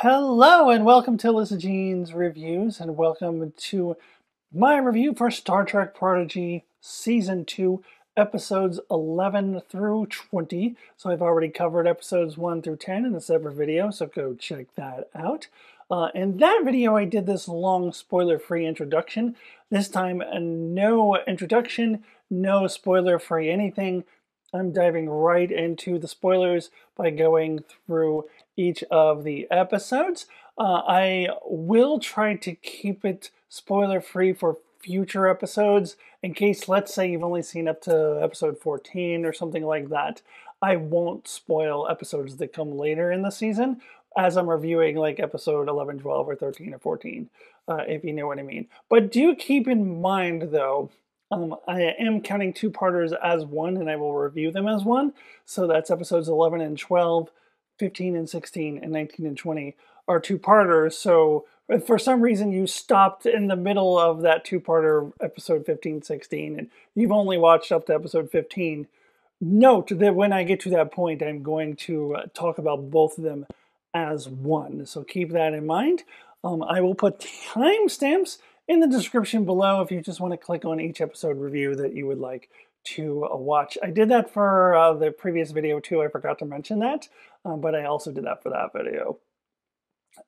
Hello and welcome to Alyssa Jean's Reviews, and welcome to my review for Star Trek Prodigy Season 2, Episodes 11 through 20. So I've already covered Episodes 1 through 10 in a separate video, so go check that out. In that video I did this long spoiler-free introduction. This time no introduction, no spoiler-free anything. I'm diving right into the spoilers by going through each of the episodes. I will try to keep it spoiler-free for future episodes in case, let's say, you've only seen up to episode 14 or something like that. I won't spoil episodes that come later in the season as I'm reviewing like episode 11, 12, or 13 or 14, if you know what I mean. But do keep in mind, though, I am counting two-parters as one, and I will review them as one. So that's episodes 11 and 12, 15 and 16, and 19 and 20 are two-parters. So if for some reason you stopped in the middle of that two-parter, episode 15, 16, and you've only watched up to episode 15, note that when I get to that point, I'm going to talk about both of them as one. So keep that in mind. I will put timestamps in the description below if you just want to click on each episode review that you would like to watch. I did that for the previous video too. I forgot to mention that, but I also did that for that video.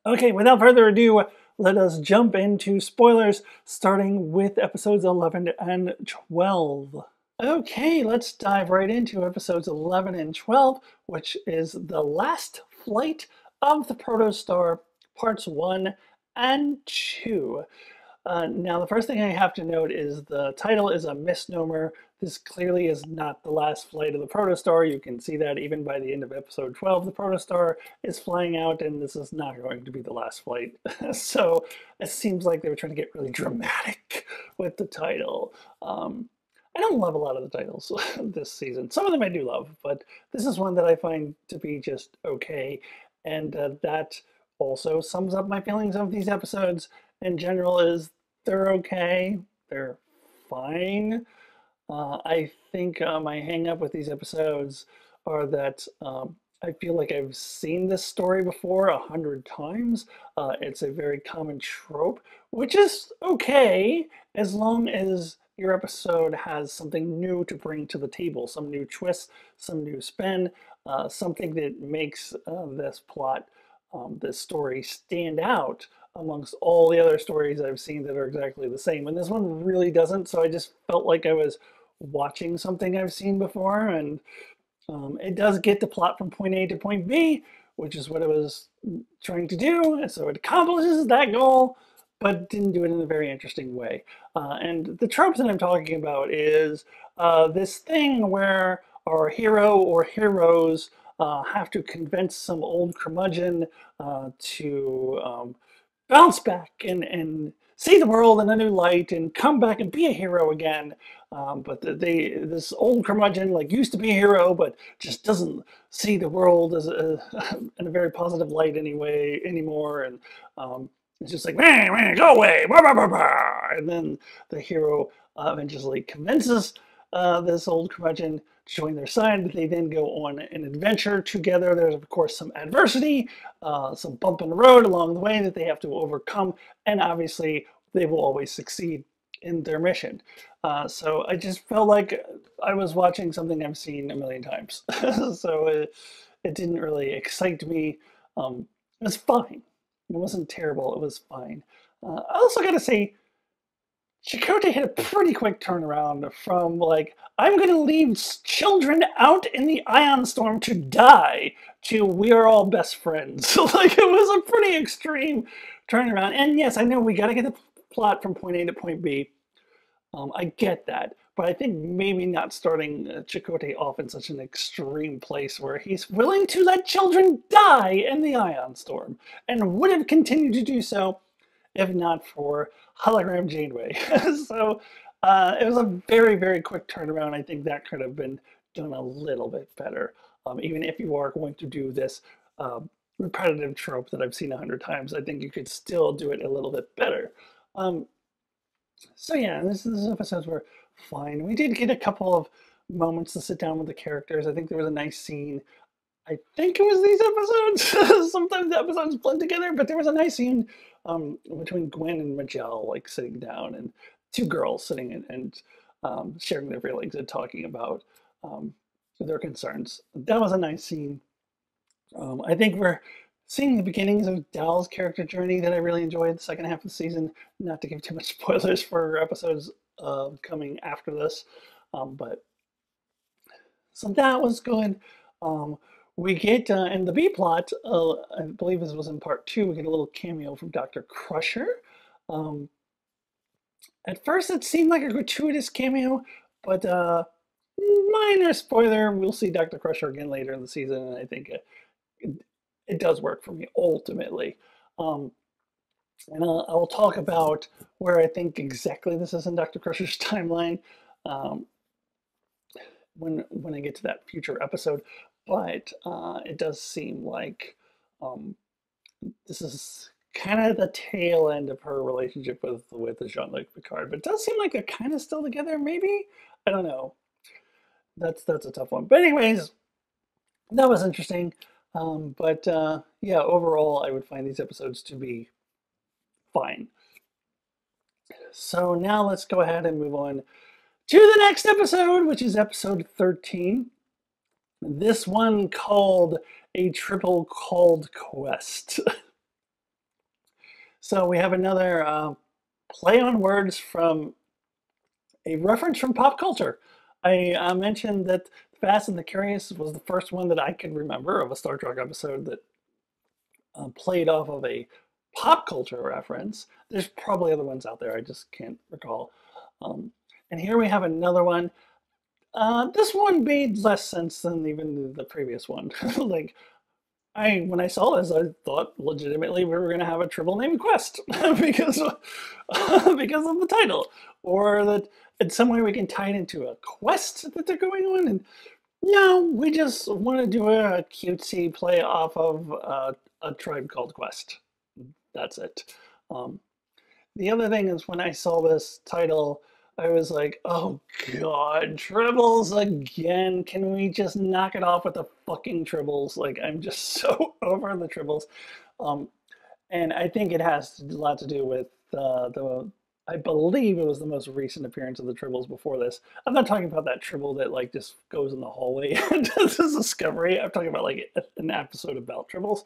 Okay, without further ado, let us jump into spoilers, starting with episodes 11 and 12. Okay, let's dive right into episodes 11 and 12, which is the last flight of the Protostar, parts 1 and 2. Now, the first thing I have to note is the title is a misnomer. This clearly is not the last flight of the Protostar. You can see that even by the end of episode 12, the Protostar is flying out, and this is not going to be the last flight. So it seems like they were trying to get really dramatic with the title. I don't love a lot of the titles this season. Some of them I do love, but this is one that I find to be just okay. And that also sums up my feelings of these episodes in general. Is they're okay, they're fine. I think my hang up with these episodes are that I feel like I've seen this story before 100 times. It's a very common trope, which is okay as long as your episode has something new to bring to the table, some new twist, some new spin, something that makes this plot, this story stand out amongst all the other stories I've seen that are exactly the same. And this one really doesn't, so I just felt like I was watching something I've seen before, and it does get the plot from point A to point B, which is what it was trying to do, and so it accomplishes that goal, but didn't do it in a very interesting way. And the tropes that I'm talking about is this thing where our hero or heroes have to convince some old curmudgeon to bounce back and see the world in a new light and come back and be a hero again. But this old curmudgeon like used to be a hero, but just doesn't see the world as in a very positive light anymore. And it's just like, man, man, go away, blah, blah, blah, blah. And then the hero eventually convinces this old curmudgeon to join their side. They then go on an adventure together. There's of course some adversity, some bump in the road along the way that they have to overcome, and obviously they will always succeed in their mission. So I just felt like I was watching something I've seen a million times. So it didn't really excite me. It was fine. It wasn't terrible. It was fine. I also got to say, Chakotay had a pretty quick turnaround from like, I'm going to leave children out in the ion storm to die, to we are all best friends. Like, it was a pretty extreme turnaround. And yes, I know we got to get the plot from point A to point B. I get that. But I think maybe not starting Chakotay off in such an extreme place where he's willing to let children die in the ion storm, and would have continued to do so if not for Hologram Janeway. So it was a very, very quick turnaround. I think that could have been done a little bit better. Even if you are going to do this repetitive trope that I've seen 100 times, I think you could still do it a little bit better. So yeah, these episodes were fine. We did get a couple of moments to sit down with the characters. I think there was a nice scene I think it was these episodes. Sometimes the episodes blend together, but there was a nice scene between Gwen and Majel, like sitting down, and two girls sitting and sharing their feelings and talking about um, their concerns. That was a nice scene. I think we're seeing the beginnings of Dal's character journey that I really enjoyed the second half of the season. Not to give too much spoilers for episodes coming after this, but so that was good. Um, we get in the B plot, I believe this was in part two, we get a little cameo from Dr. Crusher. Um, at first, it seemed like a gratuitous cameo, but minor spoiler, we'll see Dr. Crusher again later in the season, and I think it, it does work for me ultimately. Um, and I will talk about where I think exactly this is in Dr. Crusher's timeline. Um, when I get to that future episode. But it does seem like um, this is kind of the tail end of her relationship with Jean-Luc Picard. But it does seem like they're kind of still together. Maybe, I don't know. That's a tough one. But anyways, that was interesting. But yeah, overall, I would find these episodes to be fine. So now let's go ahead and move on to the next episode, which is episode 13. This one called A Tribble Called Quest. So we have another play on words from a reference from pop culture. I mentioned that Fast and the Curious was the first one that I could remember of a Star Trek episode that played off of a pop culture reference. There's probably other ones out there, I just can't recall. Um, and here we have another one. This one made less sense than even the previous one. Like, when I saw this, I thought legitimately we were going to have a Tribble named Quest because because of the title, or that in some way we can tie it into a quest that they're going on. And no, we just want to do a cutesy play off of a tribe called Quest. That's it. Um, the other thing is when I saw this title, I was like, oh God, Tribbles again. Can we just knock it off with the fucking Tribbles? Like, I'm just so over the Tribbles. Um, and I think it has a lot to do with I believe it was the most recent appearance of the Tribbles before this. I'm not talking about that Tribble that like just goes in the hallway and does this discovery. I'm talking about like an episode about Tribbles.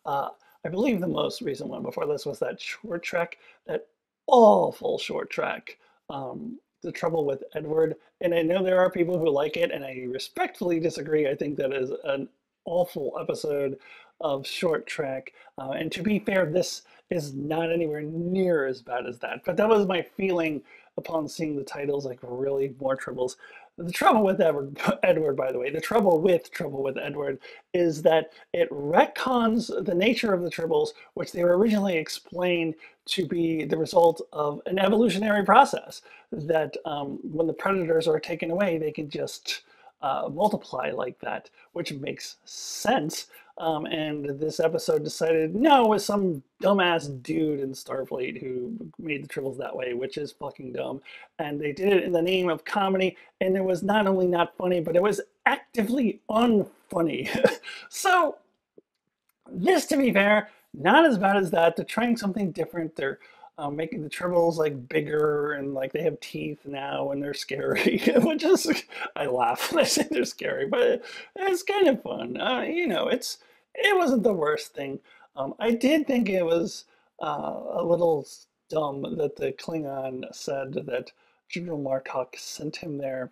Uh, I believe the most recent one before this was that short trek, that awful short trek, The Trouble with Edward. And I know there are people who like it, and I respectfully disagree. I think that is an awful episode of short trek. And to be fair, this is not anywhere near as bad as that. But that was my feeling upon seeing the titles, like really more Tribbles. The trouble with Edward, by the way, the trouble with Edward is that it retcons the nature of the Tribbles, which they were originally explained to be the result of an evolutionary process. That when the predators are taken away, they can just multiply like that, which makes sense. And this episode decided, no, it was some dumbass dude in Starfleet who made the Tribbles that way, which is fucking dumb. And they did it in the name of comedy, and it was not only not funny, but it was actively unfunny. So, this, to be fair, not as bad as that. They're trying something different. They're making the Tribbles like bigger and like they have teeth now and they're scary, which is I laugh when I say they're scary, but it's kind of fun. It wasn't the worst thing. I did think it was a little dumb that the Klingon said that General Martok sent him there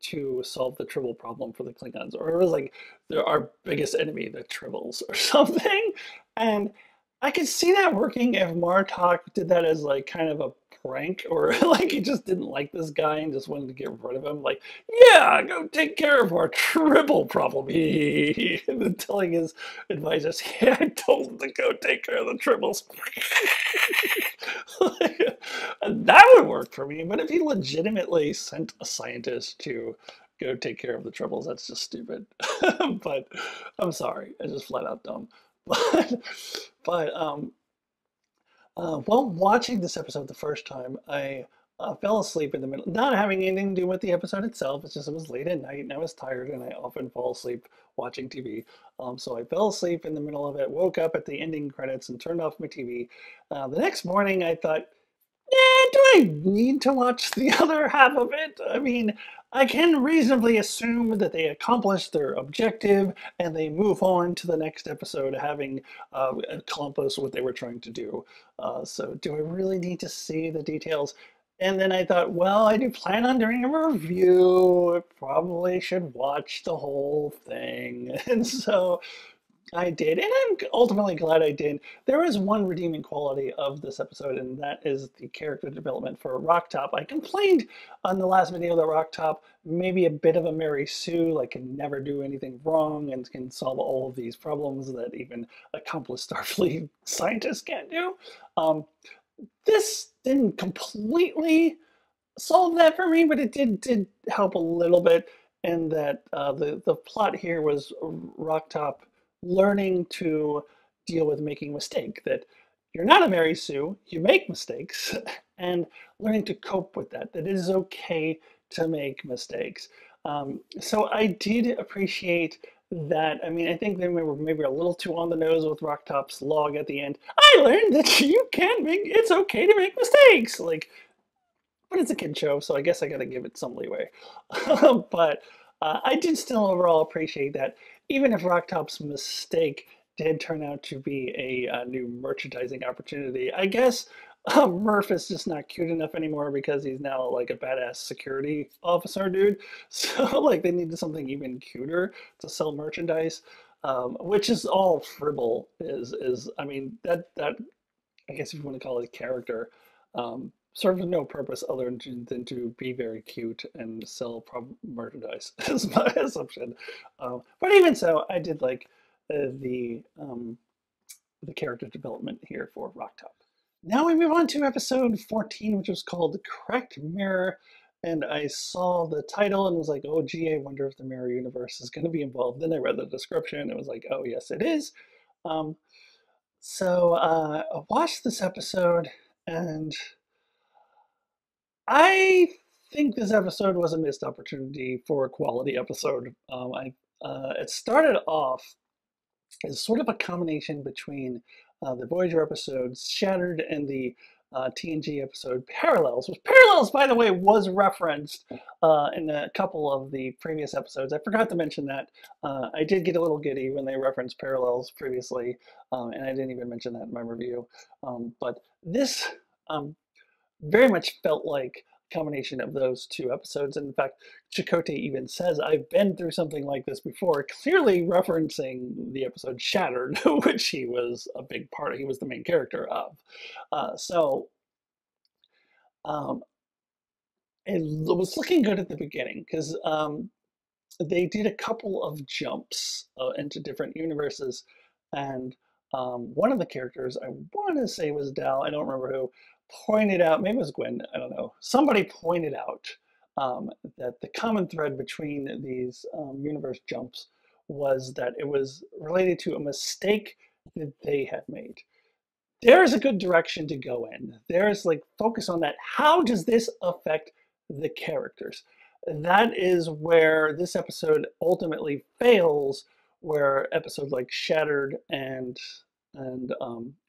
to solve the Tribble problem for the Klingons, or it was like they're our biggest enemy, the Tribbles, or something. And I could see that working if Martok did that as like kind of a prank, or like he just didn't like this guy and just wanted to get rid of him. Like, yeah, go take care of our Tribble problem. And then telling his advisors, yeah, I told him to go take care of the Tribbles. Like, that would work for me. But if he legitimately sent a scientist to go take care of the Tribbles, that's just stupid. But I'm sorry, it's just flat out dumb. But but while watching this episode the first time, I fell asleep in the middle, not having anything to do with the episode itself. It's just it was late at night and I was tired and I often fall asleep watching TV. So I fell asleep in the middle of it, woke up at the ending credits and turned off my TV. The next morning I thought, do I need to watch the other half of it? I mean, I can reasonably assume that they accomplished their objective and they move on to the next episode having accomplished what they were trying to do. So do I really need to see the details? And then I thought, well, I do plan on doing a review. I probably should watch the whole thing. And so I did, and I'm ultimately glad I did. There is one redeeming quality of this episode, and that is the character development for Rocktop. I complained on the last video that Rocktop may be a bit of a Mary Sue, like can never do anything wrong and can solve all of these problems that even accomplished Starfleet scientists can't do. This didn't completely solve that for me, but it did help a little bit in that the plot here was Rocktop learning to deal with making a mistake. That you're not a Mary Sue, you make mistakes, and learning to cope with that. That it is okay to make mistakes. So I did appreciate that. I mean, I think they were maybe a little too on the nose with Rocktop's log at the end. I learned that you can make. It's okay to make mistakes. Like, but it's a kid show, so I guess I got to give it some leeway. But I did still overall appreciate that, even if Rocktop's mistake did turn out to be a new merchandising opportunity. I guess Murph is just not cute enough anymore because he's now like a badass security officer dude. So like they needed something even cuter to sell merchandise, which is all Tribble is. I mean that I guess if you want to call it a character, serves no purpose other than to be very cute and sell merchandise, is my assumption. But even so, I did like the character development here for Rocktop. Now we move on to episode 14, which was called Correct Mirror. And I saw the title and was like, oh, gee, I wonder if the mirror universe is going to be involved. Then I read the description and it was like, oh, yes, it is. So I watched this episode, and I think this episode was a missed opportunity for a quality episode. It started off as sort of a combination between the Voyager episodes Shattered and the TNG episode Parallels, which Parallels, by the way, was referenced in a couple of the previous episodes. I forgot to mention that. I did get a little giddy when they referenced Parallels previously, and I didn't even mention that in my review. But this very much felt like a combination of those two episodes. And in fact, Chakotay even says, I've been through something like this before, clearly referencing the episode Shattered, which he was a big part of, he was the main character of. So um, it was looking good at the beginning because they did a couple of jumps into different universes, and one of the characters, I want to say was Dal, I don't remember who, pointed out, maybe it was Gwen, I don't know, somebody pointed out that the common thread between these universe jumps was that it was related to a mistake that they had made. There's a good direction to go in. There's like focus on that. How does this affect the characters? That is where this episode ultimately fails, where episodes like Shattered and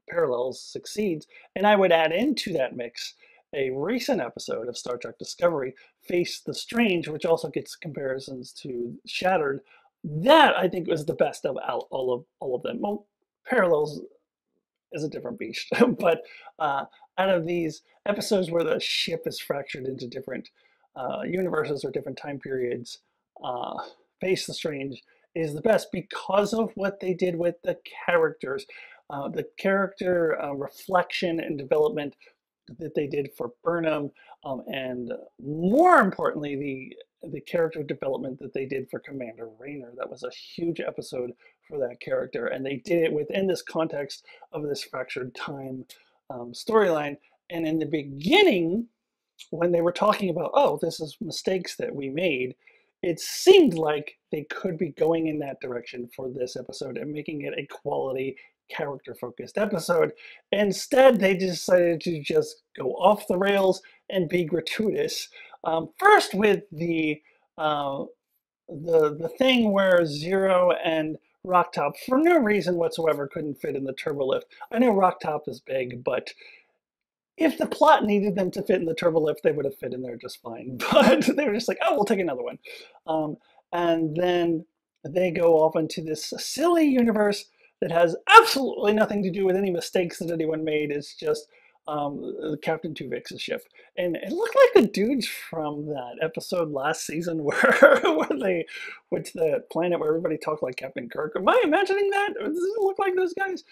Parallels succeeds. And I would add into that mix a recent episode of Star Trek Discovery, Face the Strange, which also gets comparisons to Shattered. That I think was the best of all of them. Well, Parallels is a different beast. But out of these episodes where the ship is fractured into different universes or different time periods, Face the Strange is the best because of what they did with the characters. The character reflection and development that they did for Burnham, and more importantly, the character development that they did for Commander Rayner. That was a huge episode for that character, and they did it within this context of this fractured time storyline. And in the beginning, when they were talking about, oh, this is mistakes that we made, it seemed like they could be going in that direction for this episode and making it a quality character-focused episode. Instead, they decided to just go off the rails and be gratuitous. First with uh, the thing where Zero and Rocktop, for no reason whatsoever, couldn't fit in the turbo lift. I know Rocktop is big, but if the plot needed them to fit in the turbo lift, they would have fit in there just fine. But they were just like, oh, we'll take another one. Um, and then they go off into this silly universe that has absolutely nothing to do with any mistakes that anyone made. It's just Captain Tuvix's ship. And it looked like the dudes from that episode last season where they went to the planet where everybody talked like Captain Kirk. Am I imagining that? Does it look like those guys?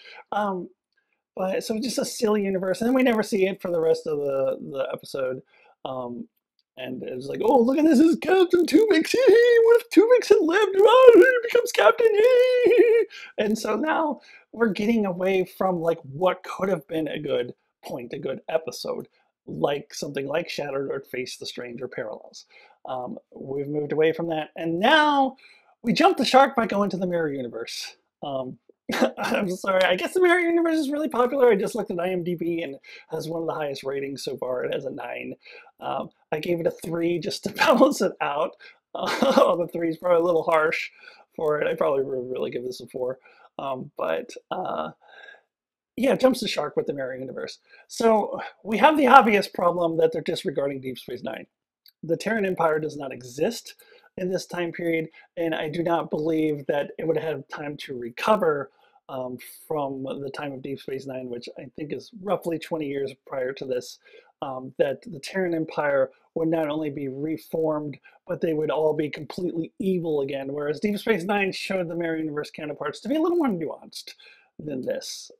But so just a silly universe, and then we never see it for the rest of the episode. Um, and it was like, oh, look at this is Captain Tuvix. What if Tuvix had lived? Oh, he becomes captain. And so now we're getting away from like what could have been a good point, a good episode, like something like Shattered or Face the Stranger Parallels. We've moved away from that, and now we jump the shark by going to the mirror universe. I'm sorry. I guess the Mirror Universe is really popular. I just looked at IMDb and has one of the highest ratings so far. It has a 9. I gave it a 3 just to balance it out. The 3 is probably a little harsh for it. I probably would really give this a 4. Yeah, jumps the shark with the Mirror Universe. So we have the obvious problem that they're disregarding Deep Space Nine. The Terran Empire does not exist in this time period, and I do not believe that it would have time to recover from the time of Deep Space Nine, which I think is roughly 20 years prior to this, that the Terran Empire would not only be reformed, but they would all be completely evil again, whereas Deep Space Nine showed the Mirror Universe counterparts to be a little more nuanced than this.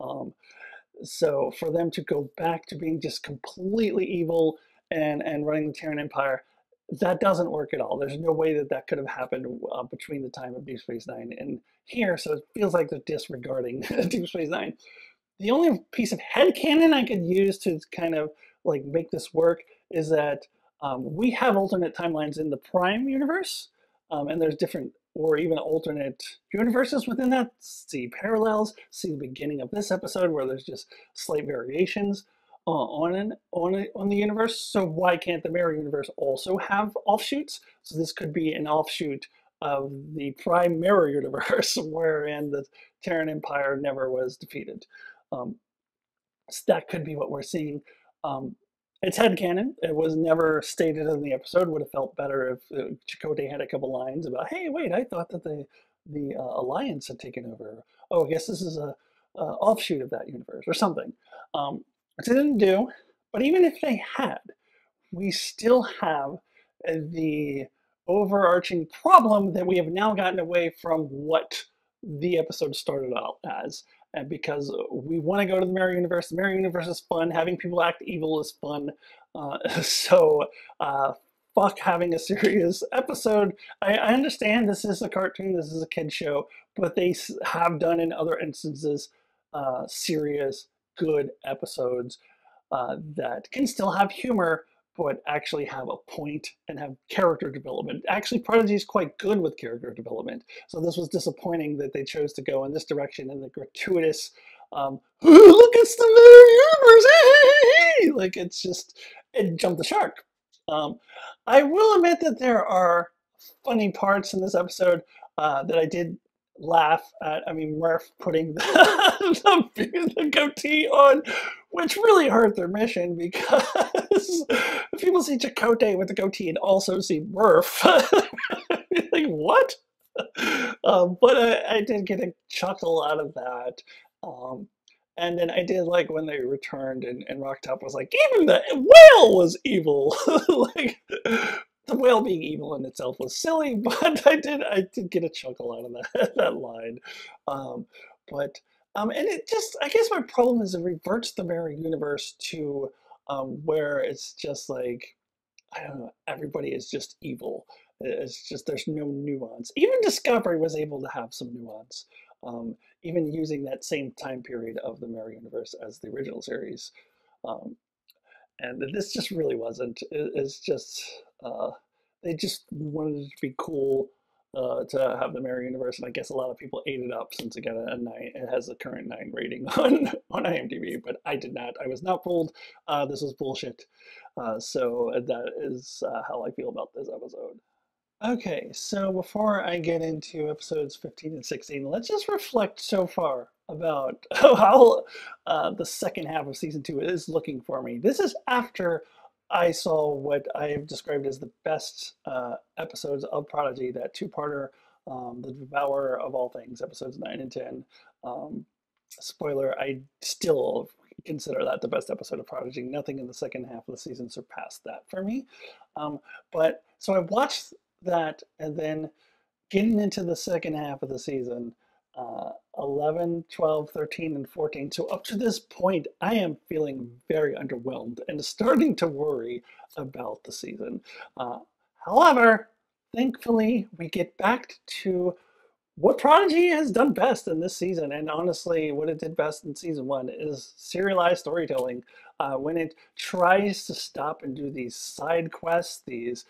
So for them to go back to being just completely evil and running the Terran Empire, that doesn't work at all. There's no way that that could have happened between the time of Deep Space Nine and here, so it feels like they're disregarding Deep Space Nine. The only piece of headcanon I could use to kind of like make this work is that we have alternate timelines in the Prime universe, and there's different or even alternate universes within that. See parallels, see the beginning of this episode where there's just slight variations on the universe. So why can't the Mirror Universe also have offshoots? So this could be an offshoot of the Prime Mirror Universe, wherein the Terran Empire never was defeated. Um, so that could be what we're seeing. It's headcanon. It was never stated in the episode. Would have felt better if Chakotay had a couple lines about, hey, wait, I thought that the Alliance had taken over. Oh, I guess this is a offshoot of that universe or something. Which they didn't do. But even if they had, we still have the overarching problem that we have now gotten away from what the episode started out as. And because we want to go to the the Mirror Universe is fun. Having people act evil is fun. So fuck having a serious episode. I understand this is a cartoon, this is a kid show, but they have done in other instances serious, good episodes that can still have humor, but actually have a point and have character development. Actually, Prodigy is quite good with character development. So this was disappointing that they chose to go in this direction in the gratuitous, look, it's the Mirror Universe! Like, it's just, it jumped the shark. I will admit that there are funny parts in this episode that I did laugh at. I mean, Murph putting the goatee on, which really hurt their mission because people see Chakotay with the goatee and also see Murph. Like, what? But I did get a chuckle out of that. Um, and then I did like when they returned and Rocktop was like, even the whale was evil. Like, the whale being evil in itself was silly, but I did get a chuckle out of that line. Um, but and it just, I guess my problem is it reverts the Mirror Universe to where it's just like, I don't know, everybody is just evil. It's just there's no nuance. Even Discovery was able to have some nuance, even using that same time period of the Mirror Universe as the original series. Um, and this just really wasn't. It's just they just wanted it to be cool, to have the mirror universe, and I guess a lot of people ate it up since it got a 9. It has a current 9 rating on IMDb, but I did not. I was not fooled. This was bullshit. So that is how I feel about this episode. Okay, so before I get into episodes 15 and 16, let's just reflect so far about how the second half of season 2 is looking for me. This is after I saw what I have described as the best episodes of Prodigy, that two-parter, The Devourer of All Things, episodes 9 and 10. Um, Spoiler, I still consider that the best episode of Prodigy. Nothing in the second half of the season surpassed that for me. But so I watched that, and then getting into the second half of the season, 11, 12, 13, and 14. So up to this point, I am feeling very underwhelmed and starting to worry about the season. Uh, However, thankfully, we get back to what Prodigy has done best in this season, and honestly, what it did best in season 1 is serialized storytelling. When it tries to stop and do these side quests, these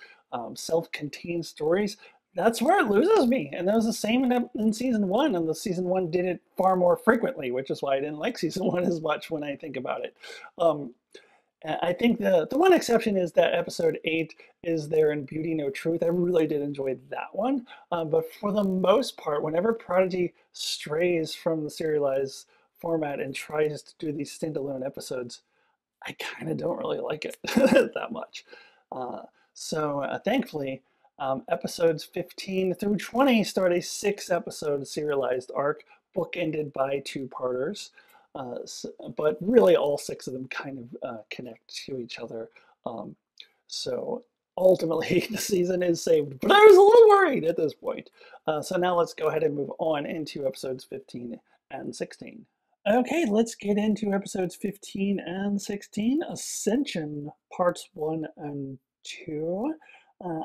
self-contained stories, that's where it loses me. And that was the same in season 1, and the season 1 did it far more frequently, which is why I didn't like season 1 as much when I think about it. Um, I think the one exception is that episode 8 is there in Beauty No Truth. I really did enjoy that one. But for the most part, whenever Prodigy strays from the serialized format and tries to do these standalone episodes, I kind of don't really like it that much. Uh, so thankfully, episodes 15 through 20 start a 6-episode serialized arc, bookended by two-parters. But really, all 6 of them kind of connect to each other. Um, so ultimately, the season is saved. But I was a little worried at this point. So now let's go ahead and move on into episodes 15 and 16. Okay, let's get into episodes 15 and 16, Ascension, parts 1 and 2.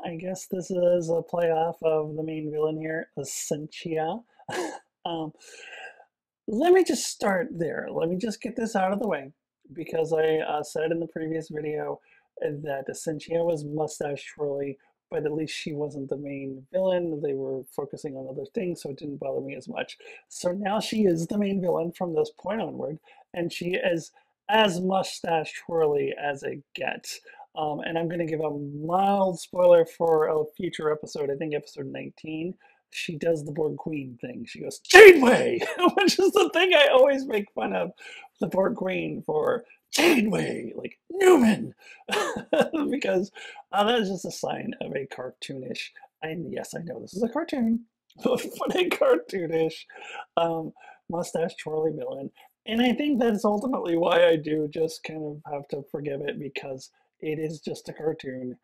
I guess this is a playoff of the main villain here, Ascensia. um, Let me just start there. Let me just get this out of the way, because I said in the previous video that Ascensia was Mustache Twirly, but at least she wasn't the main villain. They were focusing on other things, so it didn't bother me as much. So now she is the main villain from this point onward, and she is as Mustache Twirly as it gets. And I'm going to give a mild spoiler for a future episode, I think episode 19. She does the Borg Queen thing. She goes, Janeway! Which is the thing I always make fun of the Borg Queen for. Janeway! Like, Newman! Because that is just a sign of a cartoonish, and yes, I know this is a cartoon, but a cartoonish um, mustache twirly villain. And I think that's ultimately why I do just kind of have to forgive it, because it is just a cartoon.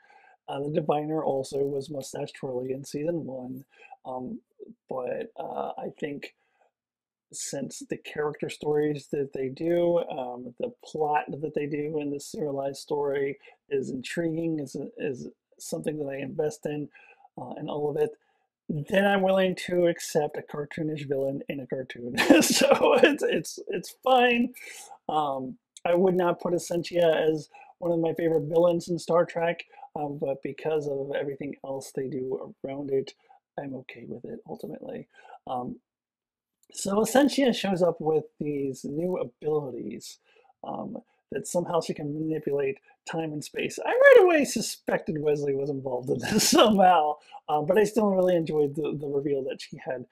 The Diviner also was mustache twirly in season 1. Um, but I think since the character stories that they do, the plot that they do in the serialized story is intriguing, is something that I invest in, and all of it, then I'm willing to accept a cartoonish villain in a cartoon. So it's fine. I would not put Essentia as one of my favorite villains in Star Trek, but because of everything else they do around it, I'm okay with it ultimately. Um, so Essentia shows up with these new abilities, um, that somehow she can manipulate time and space. I right away suspected Wesley was involved in this somehow, but I still really enjoyed the reveal that she had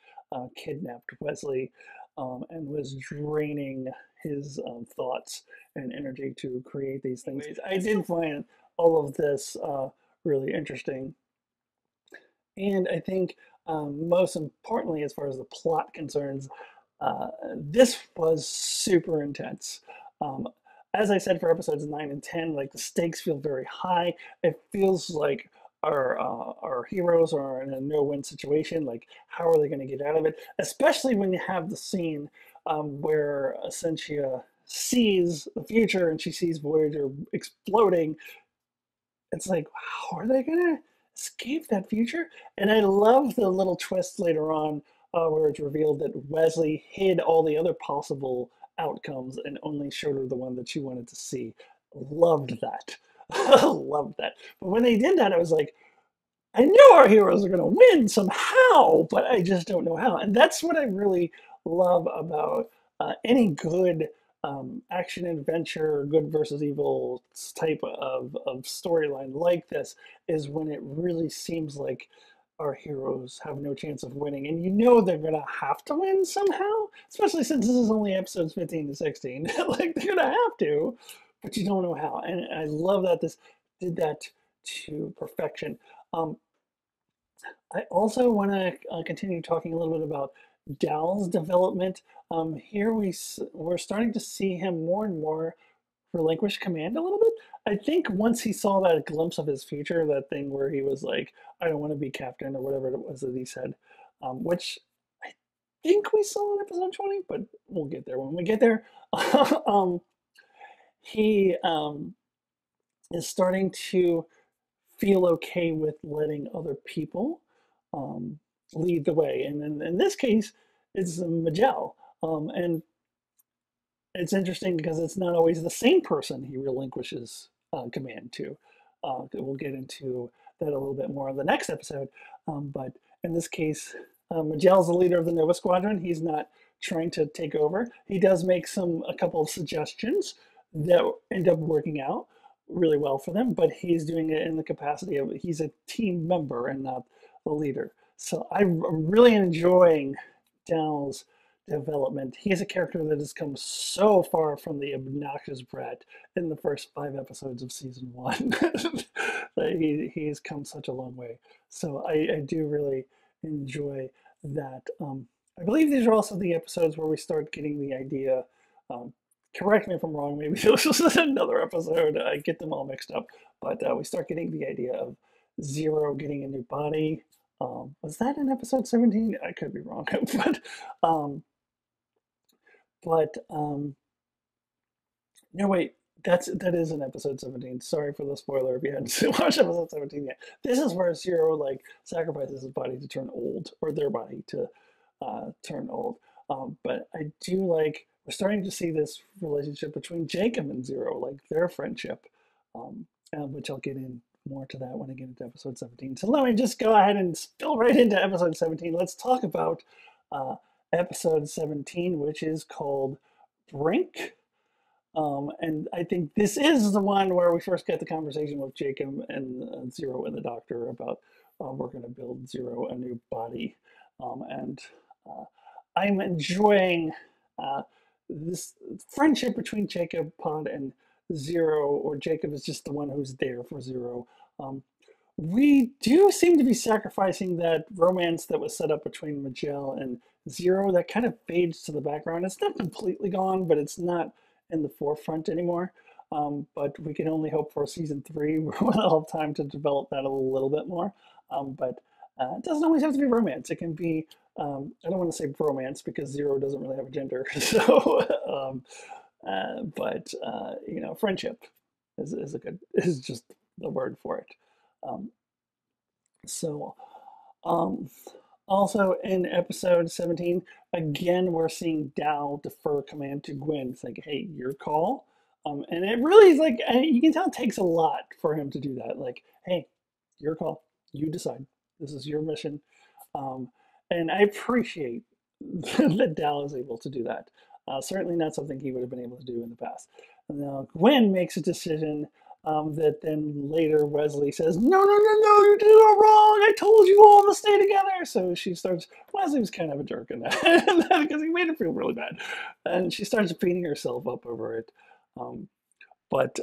kidnapped Wesley, and was draining his thoughts and energy to create these things. I did find all of this really interesting. And I think most importantly, as far as the plot concerns, this was super intense. Um, as I said for episodes 9 and 10, like the stakes feel very high. It feels like our heroes are in a no-win situation. Like, how are they going to get out of it? Especially when you have the scene where Essentia sees the future and she sees Voyager exploding. It's like, how are they gonna escape that future? And I love the little twist later on, where it's revealed that Wesley hid all the other possible outcomes and only showed her the one that she wanted to see. Loved that. Loved that. But when they did that, I was like, I know our heroes are going to win somehow, but I just don't know how. And that's what I really love about any good action adventure, good versus evil type of storyline like this, is when it really seems like our heroes have no chance of winning. And you know they're going to have to win somehow, especially since this is only episodes 15 to 16. Like they're going to have to, but you don't know how. And I love that this did that to perfection. Um, I also want to continue talking a little bit about Dal's development. Here we're starting to see him more and more relinquish command a little bit. I think once he saw that glimpse of his future, that thing where he was like, "I don't want to be captain" or whatever it was that he said, which I think we saw in episode 20, but we'll get there when we get there. um, he is starting to feel okay with letting other people um, lead the way. And in this case, it's Majel. And it's interesting because it's not always the same person he relinquishes command to. We'll get into that a little bit more in the next episode. But in this case, Magel's the leader of the Nova Squadron. He's not trying to take over. He does make a couple of suggestions that end up working out really well for them, but he's doing it in the capacity of he's a team member and not the leader. So I'm really enjoying Dal's development. He's a character that has come so far from the obnoxious brat in the first 5 episodes of season one. That he's come such a long way. So I do really enjoy that. I believe these are also the episodes where we start getting the idea. Um, Correct me if I'm wrong. Maybe this is another episode. I get them all mixed up, but we start getting the idea of Zero getting a new body. Was that in episode 17? I could be wrong, but um, but no, wait, that is in episode 17. Sorry for the spoiler if you hadn't watched episode 17 yet. This is where Zero like sacrifices his body to turn old, or their body to turn old. But I do like we're starting to see this relationship between Jacob and Zero, like their friendship, which I'll get in more to that when I get into episode 17. So let me just go ahead and spill right into episode 17. Let's talk about uh, episode 17, which is called Brink. And I think this is the one where we first get the conversation with Jacob and Zero and the doctor about we're going to build Zero a new body. And uh, I'm enjoying uh, this friendship between Jacob, Pod, and Zero, or Jacob is just the one who's there for Zero. Um, we do seem to be sacrificing that romance that was set up between Magel and Zero. That kind of fades to the background. It's not completely gone, but it's not in the forefront anymore. But we can only hope for season 3 where we'll have time to develop that a little bit more. But it doesn't always have to be romance. It can be, I don't want to say bromance because Zero doesn't really have a gender. So, but you know, friendship is a good, is just the word for it. Um, so, um, Also in episode 17, again, we're seeing Dal defer command to Gwen. It's like, hey, your call. And it really is like, you can tell it takes a lot for him to do that. Like, hey, your call. You decide. This is your mission. Um, and I appreciate that Dal is able to do that. Certainly not something he would have been able to do in the past. And now Gwen makes a decision that then later Wesley says, no, no, no, no, you did it wrong. I told you all to stay together. So she starts, Wesley was kind of a jerk in that because he made her feel really bad. And she starts beating herself up over it. But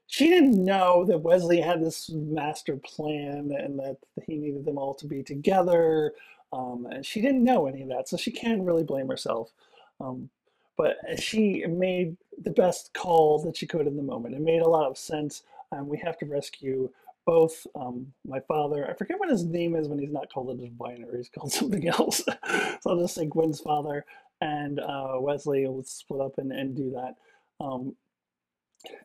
she didn't know that Wesley had this master plan and that he needed them all to be together. And she didn't know any of that, so she can't really blame herself. Um, but she made the best call that she could in the moment. It made a lot of sense. We have to rescue both my father. I forget what his name is when he's not called a diviner. He's called something else. So I'll just say Gwen's father and Wesley will split up and do that. Um,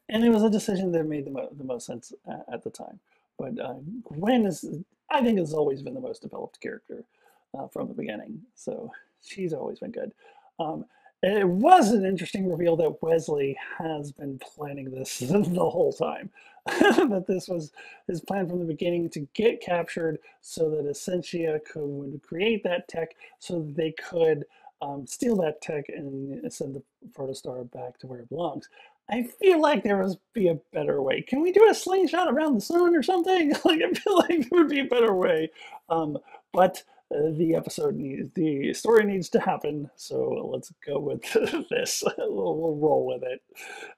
and it was a decision that made the most sense at the time. But Gwen is, I think, has always been the most developed character from the beginning. So she's always been good. Um, it was an interesting reveal that Wesley has been planning this the whole time. That this was his plan from the beginning to get captured so that Essentia would create that tech so that they could steal that tech and send the Protostar back to where it belongs. I feel like there must be a better way. Can we do a slingshot around the sun or something? Like, I feel like there would be a better way. But the story needs to happen, so let's go with this. We'll roll with it.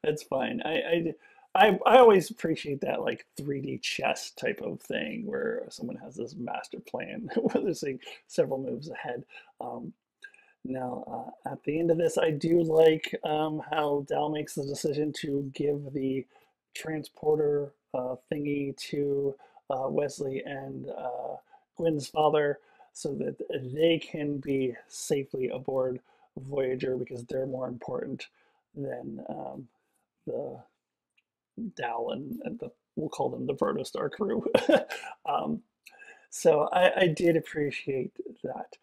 It's fine. I always appreciate that like 3D chess type of thing where someone has this master plan where they're seeing several moves ahead. Um, Now, at the end of this, I do like how Dal makes the decision to give the transporter thingy to Wesley and Gwen's father so that they can be safely aboard Voyager because they're more important than the Dal and we'll call them the Protostar crew. um, so I did appreciate that.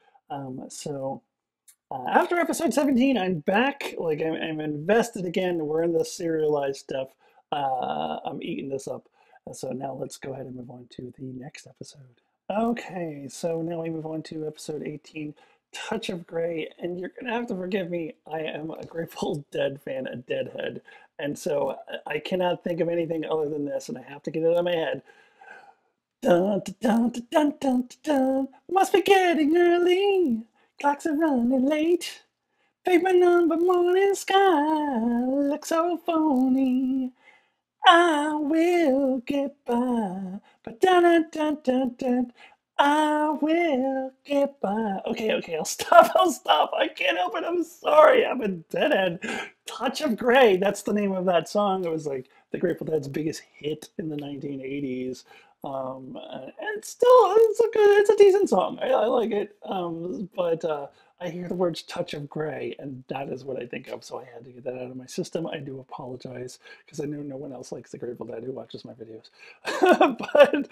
After episode 17, I'm back. Like I'm invested again. We're in the serialized stuff. I'm eating this up. So now let's go ahead and move on to the next episode. Okay, so now we move on to episode 18, Touch of Grey. And you're gonna have to forgive me. I am a Grateful Dead fan, a deadhead, and so I cannot think of anything other than this, and I have to get it out of my head. Dun, dun, dun, dun, dun, dun, dun. Must be getting early. Clocks are running late. Pavement on the morning sky looks so phony. I will get by. But dun dun dun dun dun. I will get by. Okay, okay, I'll stop. I'll stop. I can't help it. I'm sorry. I'm a deadhead. Touch of Grey. That's the name of that song. It was like the Grateful Dead's biggest hit in the 1980s. And it's a decent song. I like it. But I hear the words touch of gray, and that is what I think of. So I had to get that out of my system. I do apologize because I know no one else likes the Grateful Dead who watches my videos. But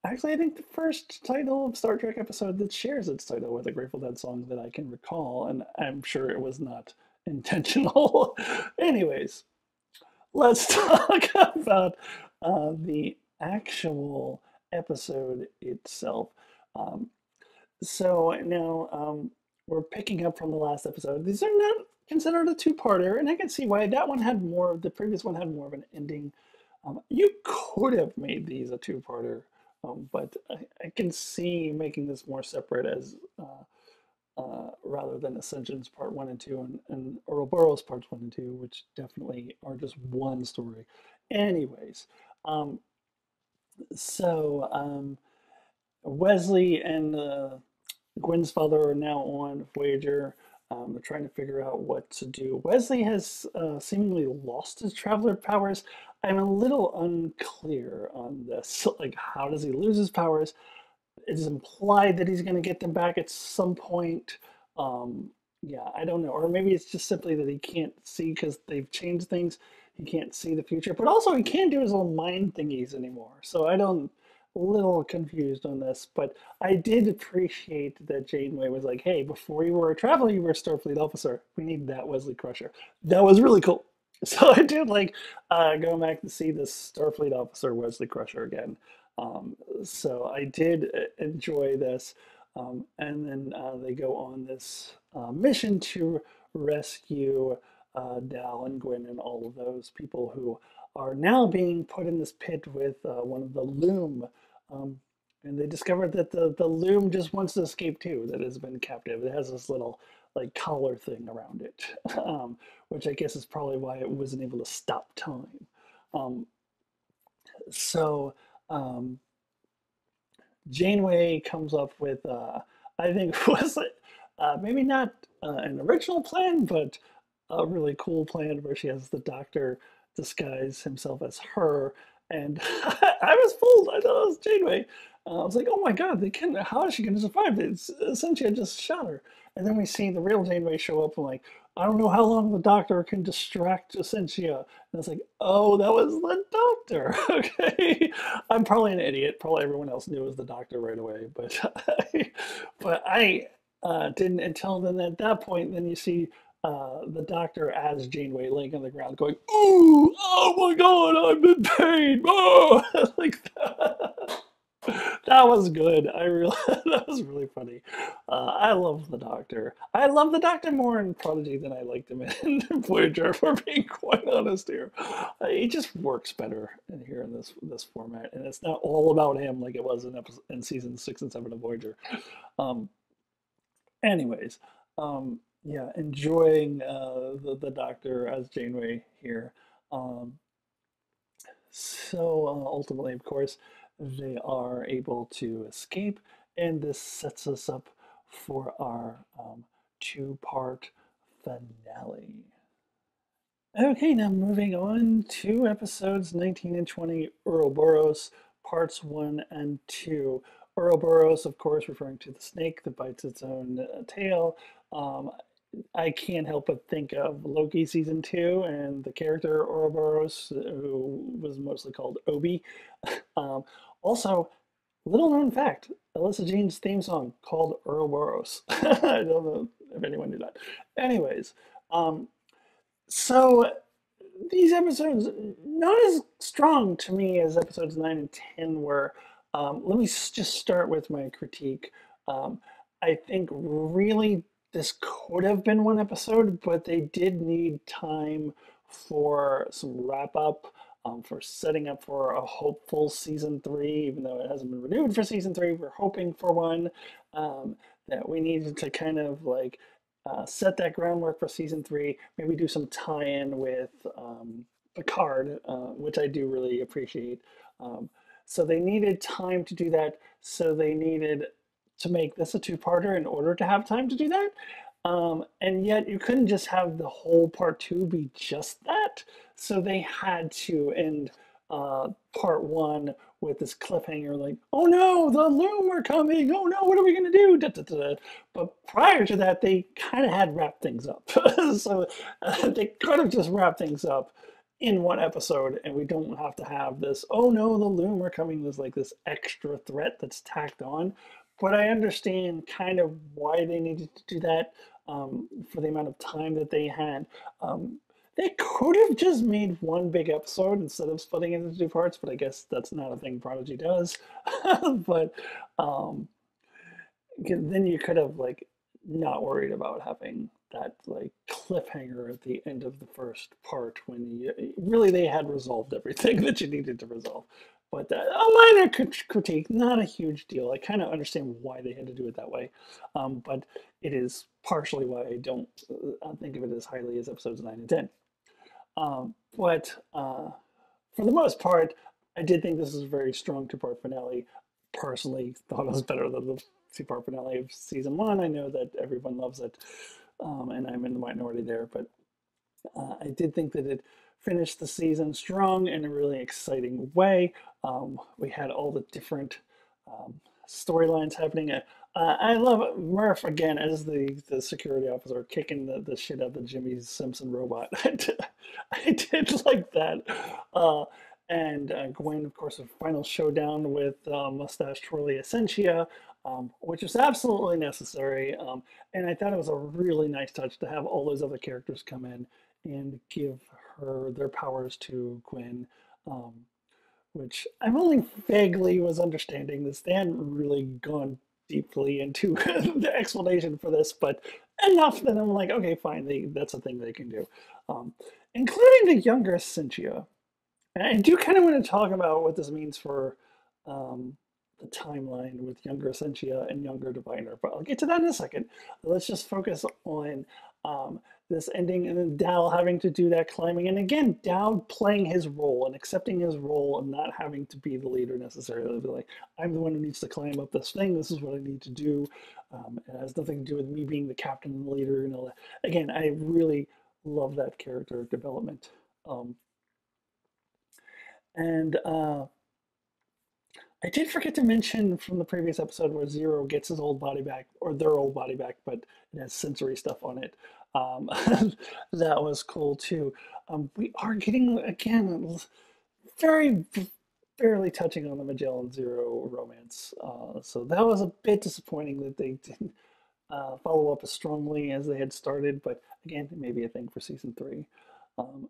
actually, I think the first title of Star Trek episode that shares its title with a Grateful Dead song that I can recall, and I'm sure it was not intentional. Anyways, let's talk about the actual episode itself. Um, so now we're picking up from the last episode. These are not considered a two-parter, and I can see why that one had more. The previous one had more of an ending. You could have made these a two-parter, but I can see making this more separate as rather than Ascension's part one and two and Ouroboros parts one and two, which definitely are just one story. Anyways, um, so Wesley and Gwen's father are now on Voyager. They're trying to figure out what to do. Wesley has seemingly lost his traveler powers. I'm a little unclear on this. Like, how does he lose his powers? It's implied that he's going to get them back at some point. Um, yeah, I don't know. Or maybe it's just simply that he can't see because they've changed things. He can't see the future. But also, he can't do his little mind thingies anymore. So I don't, a little confused on this. But I did appreciate that Janeway was like, hey, before you were a traveler, you were a Starfleet officer. We need that Wesley Crusher. That was really cool. So I did like going back to see this Starfleet officer Wesley Crusher again. So I did enjoy this. And then they go on this mission to rescue Dal and Gwen and all of those people who are now being put in this pit with one of the Loom. Um, and they discovered that the Loom just wants to escape too, that has been captive. It has this little like collar thing around it, which I guess is probably why it wasn't able to stop time. Um, so um, Janeway comes up with, I think, was maybe not an original plan, but a really cool plan where she has the doctor disguise himself as her. And I was fooled. I thought it was Janeway. I was like, oh my God, they can. How is she going to survive? It's essentially I just shot her. And then we see the real Janeway show up and like, I don't know how long the doctor can distract Essentia. And I was like, oh, that was the doctor. Okay. I'm probably an idiot. Probably everyone else knew it was the doctor right away. But but Didn't until then at that point, then you see the doctor as Janeway laying on the ground going, "Ooh, oh my God, I'm in pain!" Oh! Like that. That was good. I really that was really funny. I love the Doctor. I love the Doctor more in Prodigy than I liked him in Voyager. For being quite honest here, he just works better in here in this format, and it's not all about him like it was in season 6 and 7 of Voyager. Um, anyways, yeah, enjoying the Doctor as Janeway here. Um, ultimately, of course, they are able to escape, and this sets us up for our two-part finale. Okay, now moving on to episodes 19 and 20, Ouroboros, parts 1 and 2. Ouroboros, of course, referring to the snake that bites its own tail. Um, I can't help but think of Loki season 2 and the character Ouroboros, who was mostly called Obi. Um, also, little known fact, Alyssa Jean's theme song called Ouroboros. I don't know if anyone knew that. Anyways, um, so these episodes not as strong to me as episodes 9 and 10 were. Let me just start with my critique. Um, I think really this could have been one episode, but they did need time for some wrap up, for setting up for a hopeful season 3, even though it hasn't been renewed for season 3. We're hoping for one. That we needed to kind of like set that groundwork for season 3. Maybe do some tie-in with Picard, which I do really appreciate. Um, so they needed time to do that. So they needed to make this a two-parter in order to have time to do that. And yet you couldn't just have the whole part 2 be just that. So they had to end part 1 with this cliffhanger, like, "Oh no, the Loom are coming! Oh no, what are we gonna do?" Da, da, da, da. But prior to that, they kind of had wrapped things up. So they could have just wrapped things up in one episode, and we don't have to have this, "Oh no, the Loom are coming," this like this extra threat that's tacked on. But I understand kind of why they needed to do that, for the amount of time that they had. Um, they could have just made one big episode instead of splitting it into two parts, but I guess that's not a thing Prodigy does. But um, then you could have like not worried about having that like cliffhanger at the end of the first part when really they had resolved everything that you needed to resolve. But a minor critique, not a huge deal. I kind of understand why they had to do it that way, but it is partially why I don't think of it as highly as episodes 9 and 10. But for the most part, I did think this was a very strong two-part finale. Personally, thought it was better than the two-part finale of season 1. I know that everyone loves it, and I'm in the minority there, but I did think that it finished the season strong in a really exciting way. We had all the different um, storylines happening. I love Murph again as the security officer kicking the shit out of the Jimmy Simpson robot. I did like that. And Gwen, of course, a final showdown with Mustache Twirly Essentia, which was absolutely necessary. And I thought it was a really nice touch to have all those other characters come in and give her their powers to Gwen, um, which I'm only vaguely was understanding this. They hadn't really gone deeply into the explanation for this, but enough that I'm like, okay, fine, that's a thing they can do. Um, Including the younger Cynthia. And I do kind of want to talk about what this means for the timeline with younger Essentia and younger Diviner, but I'll get to that in a second. Let's just focus on um, this ending and then Dal having to do that climbing. And again, Dal playing his role and accepting his role and not having to be the leader necessarily. Be like, I'm the one who needs to climb up this thing. This is what I need to do. It has nothing to do with me being the captain and the leader and all that. Again, I really love that character development. Um, and I did forget to mention from the previous episode where Zero gets his old body back, or their old body back, but it has sensory stuff on it. Um, that was cool too. We are getting, again, very barely touching on the Magellan Zero romance. So that was a bit disappointing that they didn't follow up as strongly as they had started. But again, it may be a thing for season three,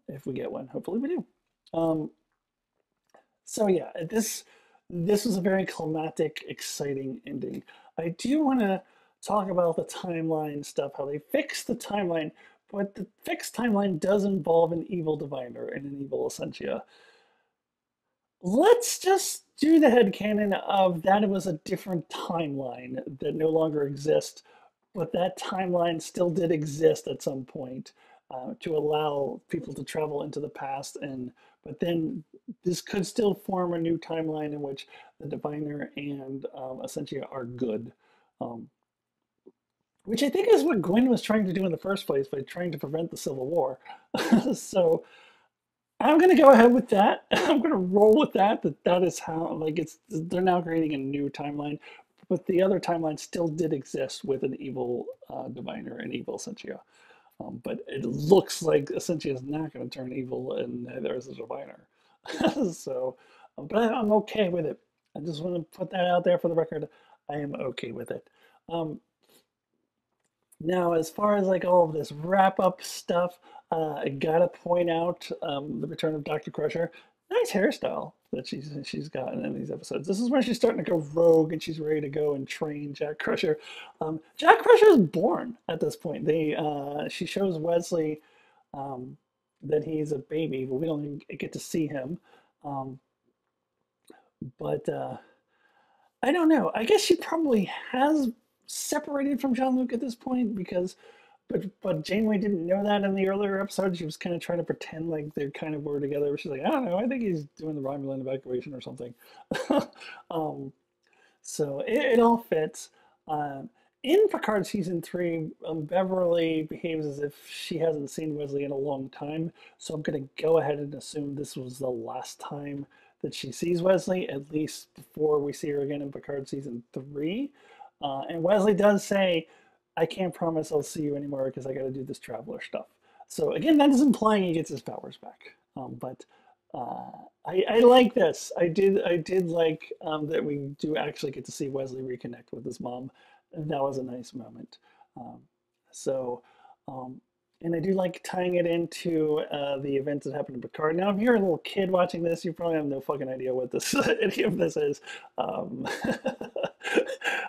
if we get one. Hopefully, we do. Um, so yeah, this was a very climactic, exciting ending. I do want to talk about the timeline stuff, how they fixed the timeline, but the fixed timeline does involve an evil diviner and an evil essentia. Let's just do the headcanon of that it was a different timeline that no longer exists, but that timeline still did exist at some point to allow people to travel into the past. And but then this could still form a new timeline in which the diviner and Essentia are good. Um, which I think is what Gwen was trying to do in the first place by trying to prevent the Civil War. So I'm gonna go ahead with that. I'm gonna roll with that. That is how like it's they're now creating a new timeline, but the other timeline still did exist with an evil diviner and evil Essentia. But it looks like Essentia is not going to turn evil, and neither is the diviner. So, but I'm okay with it. I just want to put that out there for the record. I am okay with it. Um, Now, as far as like all of this wrap up stuff, I gotta point out the return of Dr. Crusher. Nice hairstyle that she's gotten in these episodes. This is when she's starting to go rogue and she's ready to go and train Jack Crusher. Jack Crusher is born at this point. She shows Wesley um, that he's a baby, but we don't even get to see him. Um, but I don't know. I guess she probably has separated from Jean-Luc at this point because, but Janeway didn't know that in the earlier episode. She was kind of trying to pretend like they kind of were together. She's like, I don't know. I think he's doing the Romulan evacuation or something. um, so it all fits. Um, in Picard season three, Beverly behaves as if she hasn't seen Wesley in a long time. So I'm going to go ahead and assume this was the last time that she sees Wesley, at least before we see her again in Picard season three. And Wesley does say, I can't promise I'll see you anymore because I got to do this traveler stuff. So again, that is implying he gets his powers back. But uh, I like this. I did like that we do actually get to see Wesley reconnect with his mom. And that was a nice moment. Um, so, um, and I do like tying it into the events that happened in Picard. Now, if you're a little kid watching this, you probably have no fucking idea what this any of this is. Um,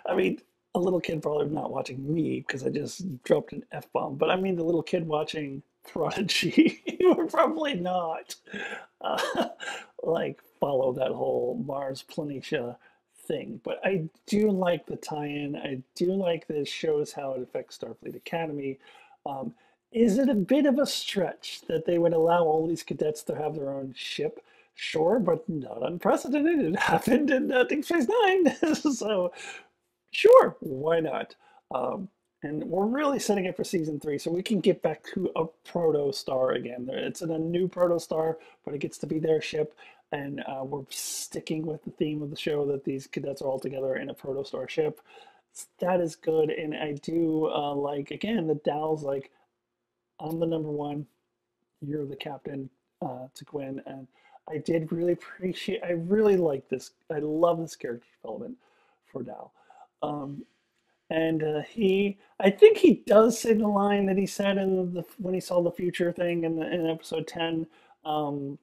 I mean, a little kid probably not watching me because I just dropped an F bomb. But I mean, the little kid watching Prodigy, you would probably not uh, like follow that whole Mars Planitia thing. But I do like the tie-in. I do like that it shows how it affects Starfleet Academy. Um, is it a bit of a stretch that they would allow all these cadets to have their own ship? Sure, but not unprecedented. It happened in Deep Space Nine. So sure, why not? And we're really setting it for season three, so we can get back to a Protostar again. It's in a new Protostar, but it gets to be their ship, and we're sticking with the theme of the show that these cadets are all together in a Protostar ship. That is good, and I do like again the Dow's like, I'm the number one, you're the captain to Gwen, and I did really appreciate. I really like this. I love this character development for Dow. Um, and I think he does say the line that he said in the when he saw the future thing in episode 10, um,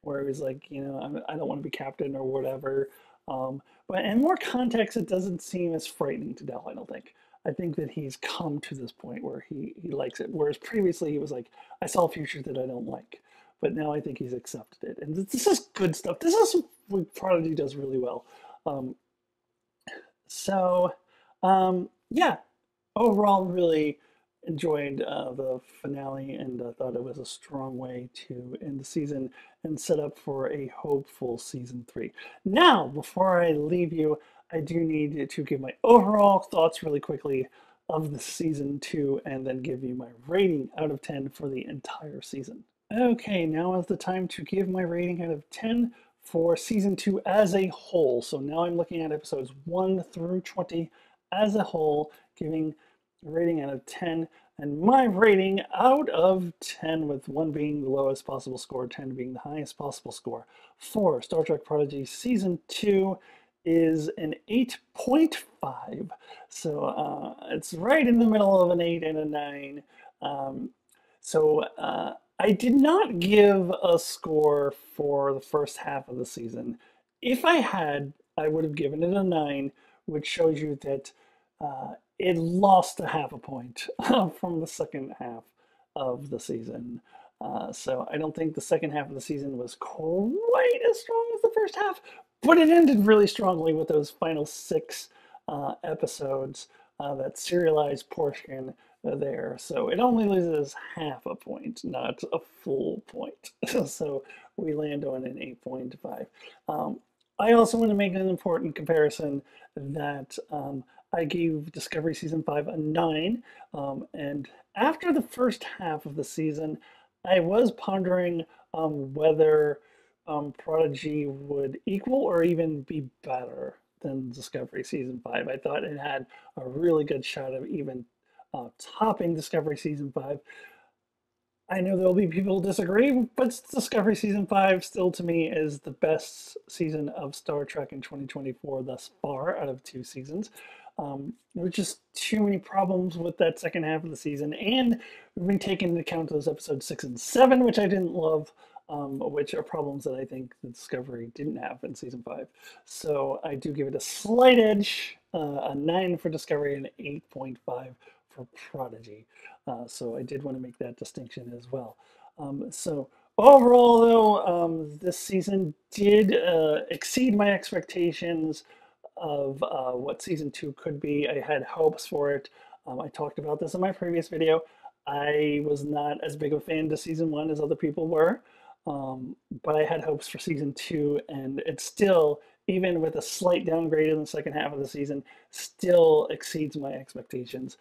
where he was like, you know, I don't want to be captain or whatever. But in more context, it doesn't seem as frightening to Dell, I don't think. I think that he's come to this point where he likes it. Whereas previously he was like, I saw a future that I don't like. But now I think he's accepted it. And this is good stuff. This is what Prodigy does really well. Um, so, yeah, overall, really enjoyed the finale and thought it was a strong way to end the season and set up for a hopeful season three. Now, before I leave you, I do need to give my overall thoughts really quickly of the season two and then give you my rating out of 10 for the entire season. Okay, now is the time to give my rating out of 10 for season two as a whole. So now I'm looking at episodes 1 through 20 as a whole, giving a rating out of 10. And my rating out of 10, with 1 being the lowest possible score, 10 being the highest possible score, for Star Trek Prodigy Season 2 is an 8.5. So it's right in the middle of an 8 and a 9. Um, so I did not give a score for the first half of the season. If I had, I would have given it a 9, which shows you that it lost a half a point from the second half of the season. So I don't think the second half of the season was quite as strong as the first half, but it ended really strongly with those final 6 episodes, that serialized portion there. So it only loses half a point, not a full point. So we land on an 8.5. I also want to make an important comparison that I gave Discovery Season 5 a 9. And after the first half of the season, I was pondering whether Prodigy would equal or even be better than Discovery Season 5. I thought it had a really good shot of even topping Discovery Season 5. I know there'll be people who disagree, but Discovery Season 5 still to me is the best season of Star Trek in 2024 thus far out of 2 seasons. There were just too many problems with that second half of the season, and we've been taking into account those episodes 6 and 7, which I didn't love, which are problems that I think the Discovery didn't have in Season 5. So I do give it a slight edge, a 9 for Discovery and 8.5 for Prodigy. So I did want to make that distinction as well. So overall, though, this season did exceed my expectations of what season 2 could be. I had hopes for it. I talked about this in my previous video. I was not as big a fan to season 1 as other people were, but I had hopes for season 2, and it still, even with a slight downgrade in the second half of the season, still exceeds my expectations.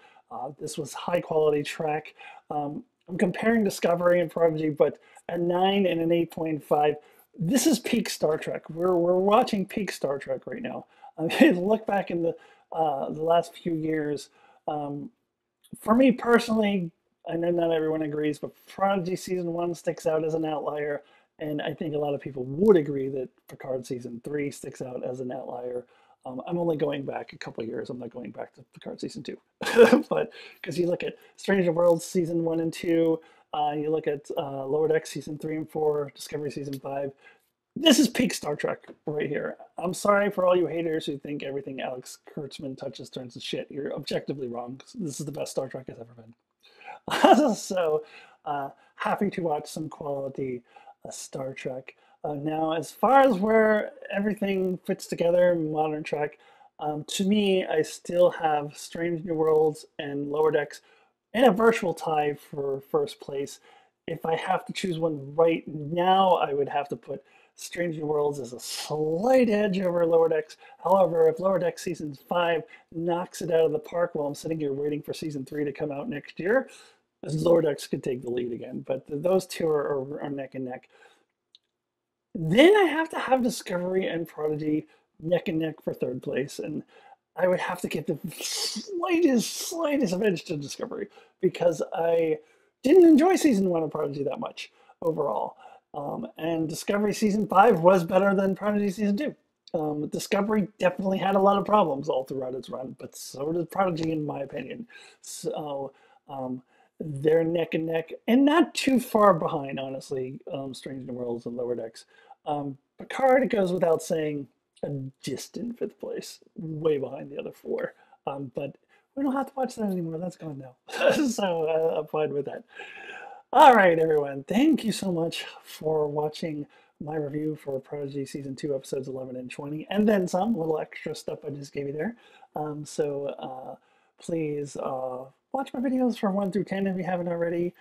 This was high quality track. I'm comparing Discovery and Prodigy, but a 9 and an 8.5. This is peak Star Trek. We're watching peak Star Trek right now. I mean, look back in the last few years. For me personally, I know not everyone agrees, but Prodigy season 1 sticks out as an outlier, and I think a lot of people would agree that Picard season 3 sticks out as an outlier. I'm only going back a couple years. I'm not going back to Picard season 2, but because you look at Stranger Worlds season 1 and 2, you look at Lower Decks season 3 and 4, Discovery season 5. This is peak Star Trek right here. I'm sorry for all you haters who think everything Alex Kurtzman touches turns to shit. You're objectively wrong. This is the best Star Trek has ever been. So happy to watch some quality Star Trek. Now, as far as where everything fits together in modern Trek, to me, I still have Strange New Worlds and Lower Decks in a virtual tie for first place. If I have to choose one right now, I would have to put Strange New Worlds as a slight edge over Lower Decks. However, if Lower Decks Season 5 knocks it out of the park while I'm sitting here waiting for Season 3 to come out next year, Lower Decks could take the lead again. But those two are neck and neck. Then I have to have Discovery and Prodigy neck and neck for third place. And I would have to give the slightest of edge to Discovery because I didn't enjoy Season 1 of Prodigy that much overall. And Discovery Season 5 was better than Prodigy Season 2. Discovery definitely had a lot of problems all throughout its run, but so did Prodigy, in my opinion. So they're neck and neck, and not too far behind, honestly, Strange New Worlds and Lower Decks. Picard, it goes without saying, a distant 5th place, way behind the other 4. But we don't have to watch that anymore. That's gone now. So I'm fine with that. All right, everyone. Thank you so much for watching my review for Prodigy Season 2, Episodes 11 and 20, and then some little extra stuff I just gave you there. Please watch my videos from 1 through 10 if you haven't already.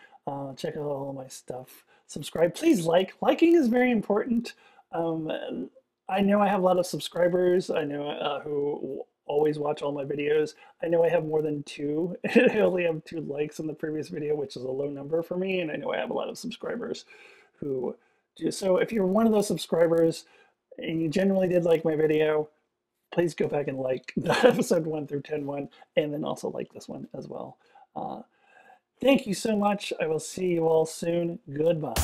Check out all of my stuff. Subscribe. Please like. Liking is very important. I know I have a lot of subscribers. I know who always watch all my videos. I know I have more than 2. I only have 2 likes in the previous video, which is a low number for me. And I know I have a lot of subscribers who do. So if you're one of those subscribers and you generally did like my video, please go back and like the episode 1 through 10 one, and then also like this one as well. Thank you so much. I will see you all soon. Goodbye.